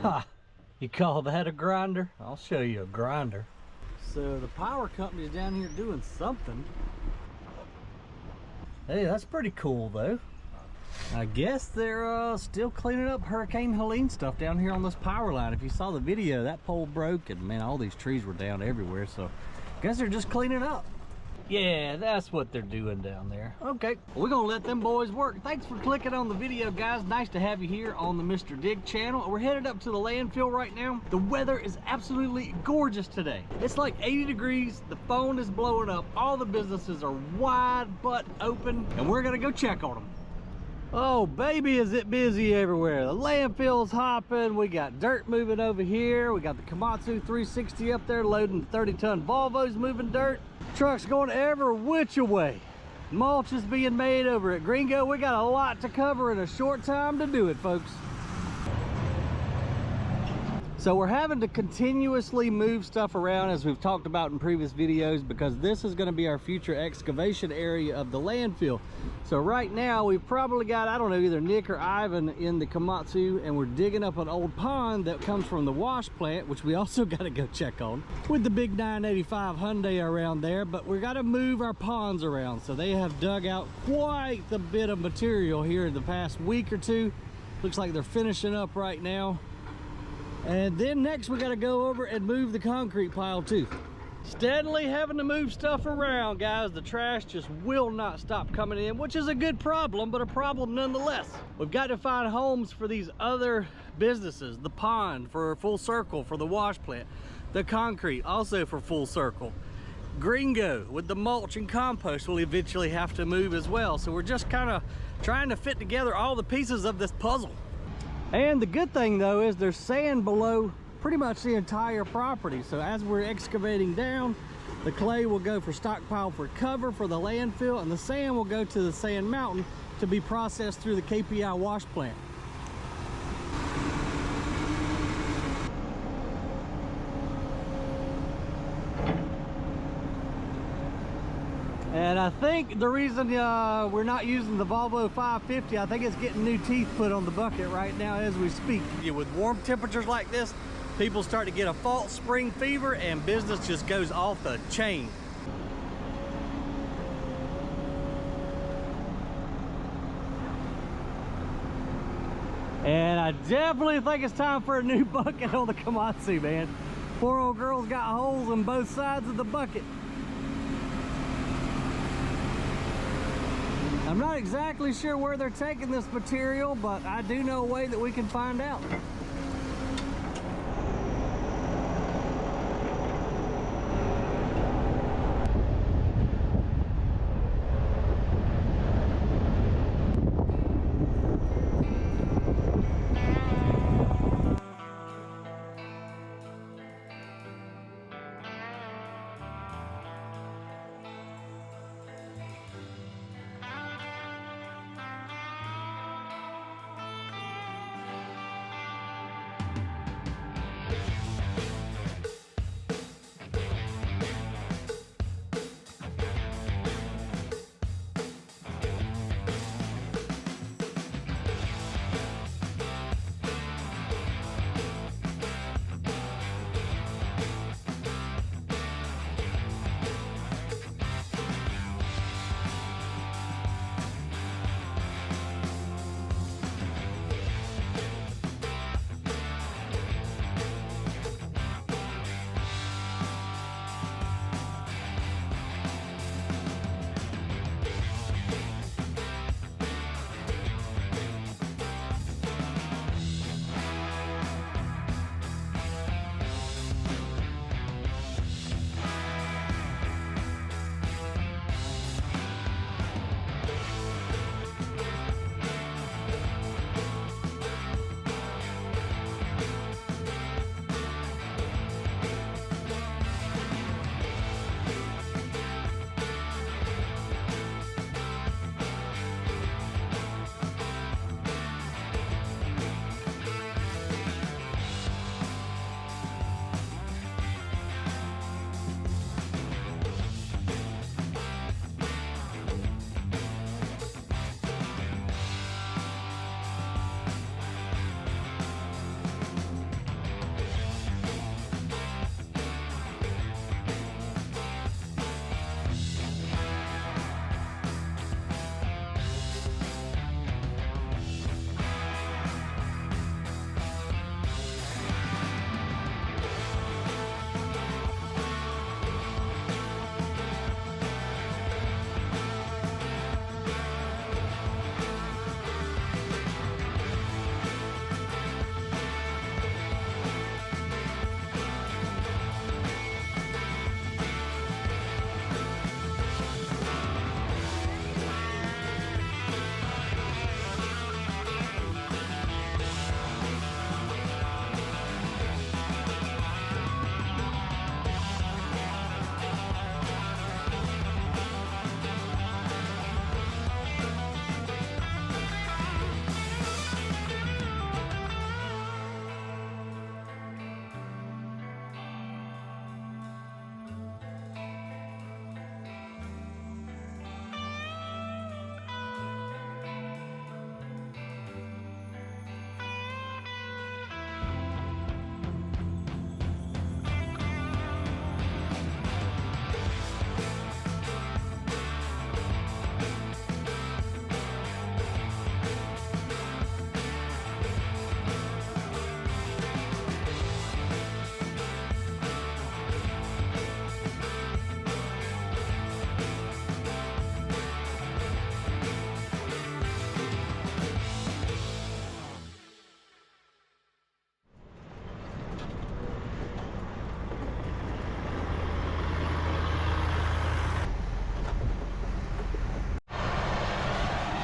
Ha! You call that a grinder? I'll show you a grinder. So the power company's down here doing something. Hey, that's pretty cool though. I guess they're still cleaning up Hurricane Helene stuff down here on this power line. If you saw the video, that pole broke and man, all these trees were down everywhere. So I guess they're just cleaning up. Yeah, that's what they're doing down there. Okay, well, we're gonna let them boys work. Thanks for clicking on the video, guys. Nice to have you here on the Mr. DiGG channel. We're headed up to the landfill right now. The weather is absolutely gorgeous today. It's like 80 degrees. The phone is blowing up. All the businesses are wide butt open, and we're gonna go check on them. Oh, baby, is it busy everywhere. The landfill's hopping. We got dirt moving over here. We got the Komatsu 360 up there loading 30-ton Volvos moving dirt. Trucks going every which way. Mulch is being made over at Gringo. We got a lot to cover in a short time to do it, folks. So we're having to continuously move stuff around, as we've talked about in previous videos, because this is going to be our future excavation area of the landfill. So right now we've probably got, I don't know, either Nick or Ivan in the Komatsu, and we're digging up an old pond that comes from the wash plant, which we also got to go check on with the big 985 Hyundai around there. But we got to move our ponds around. So they have dug out quite a bit of material here in the past week or two. Looks like they're finishing up right now. And then next we got to go over and move the concrete pile too. Steadily having to move stuff around, guys. The trash just will not stop coming in, which is a good problem, but a problem nonetheless. We've got to find homes for these other businesses. The pond for Full Circle for the wash plant. The concrete also for Full Circle. Gringo with the mulch and compost will eventually have to move as well. So we're just kind of trying to fit together all the pieces of this puzzle. And the good thing though is there's sand below pretty much the entire property. So as we're excavating down, the clay will go for stockpile for cover for the landfill, and the sand will go to the sand mountain to be processed through the KPI wash plant. And I think the reason we're not using the Volvo 550, I think it's getting new teeth put on the bucket right now as we speak. With warm temperatures like this, people start to get a false spring fever and business just goes off the chain. And I definitely think it's time for a new bucket on the Komatsu, man. Poor old girl's got holes on both sides of the bucket. I'm not exactly sure where they're taking this material, but I do know a way that we can find out.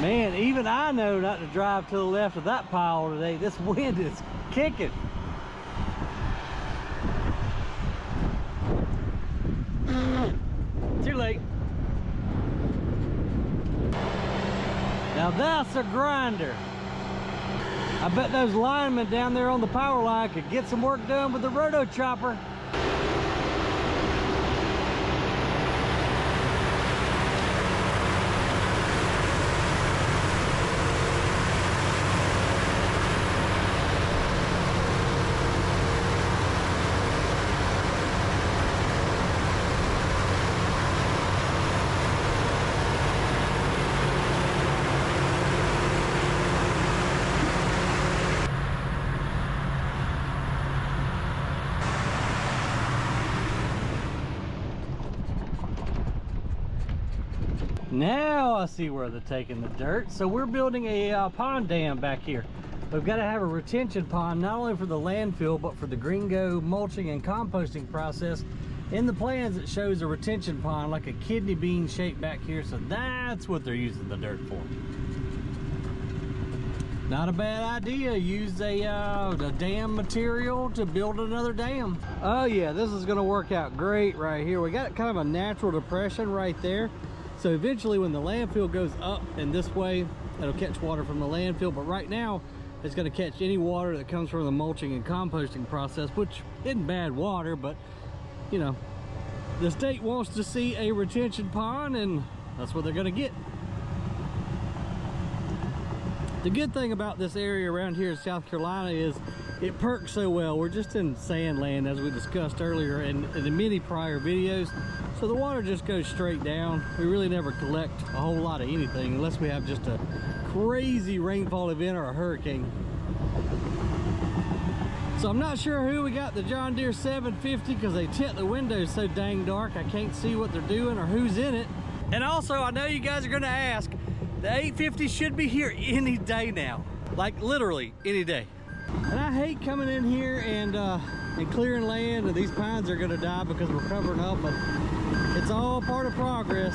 Man, even I know not to drive to the left of that pile today. This wind is kicking. Too late. Now that's a grinder. I bet those linemen down there on the power line could get some work done with the roto chopper. Now I see where they're taking the dirt. So we're building a pond dam back here. We've got to have a retention pond, not only for the landfill, but for the gringo mulching and composting process. In the plans, it shows a retention pond, like a kidney bean shape back here. So that's what they're using the dirt for. Not a bad idea. Use a dam material to build another dam. Oh yeah, this is gonna work out great right here. We got kind of a natural depression right there. So eventually when the landfill goes up and this way, it'll catch water from the landfill. But right now, it's gonna catch any water that comes from the mulching and composting process, which isn't bad water, but you know, the state wants to see a retention pond and that's what they're gonna get. The good thing about this area around here in South Carolina is it perks so well. We're just in sand land, as we discussed earlier in the many prior videos. So the water just goes straight down. We really never collect a whole lot of anything unless we have just a crazy rainfall event or a hurricane. So I'm not sure who we got the John Deere 750 because they tint the windows so dang dark I can't see what they're doing or who's in it. And also, I know you guys are gonna ask, the 850 should be here any day now. Like literally any day. And I hate coming in here and clearing land and these pines are gonna die because we're covering up, but it's all part of progress.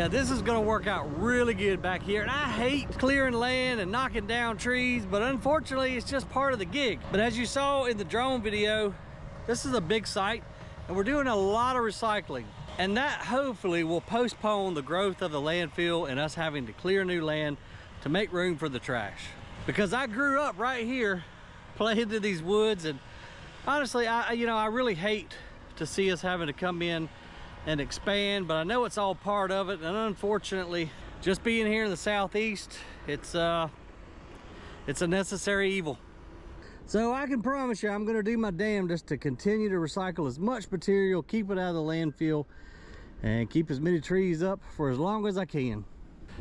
Yeah, this is gonna work out really good back here. And I hate clearing land and knocking down trees, but unfortunately it's just part of the gig. But as you saw in the drone video, this is a big site and we're doing a lot of recycling. And that hopefully will postpone the growth of the landfill and us having to clear new land to make room for the trash. Because I grew up right here playing in these woods, and honestly, I really hate to see us having to come in and expand, but I know it's all part of it. And unfortunately, just being here in the southeast, it's a necessary evil. So I can promise you I'm gonna do my damnedest to continue to recycle as much material, keep it out of the landfill, and keep as many trees up for as long as I can.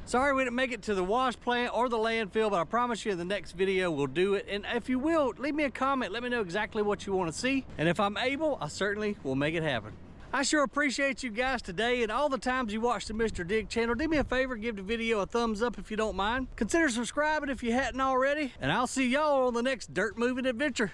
Sorry we didn't make it to the wash plant or the landfill, but I promise you in the next video we'll do it. And if you will, leave me a comment, let me know exactly what you want to see. And if I'm able, I certainly will make it happen. I sure appreciate you guys today and all the times you watch the Mr. DiGG channel. Do me a favor, give the video a thumbs up if you don't mind. Consider subscribing if you hadn't already. And I'll see y'all on the next dirt moving adventure.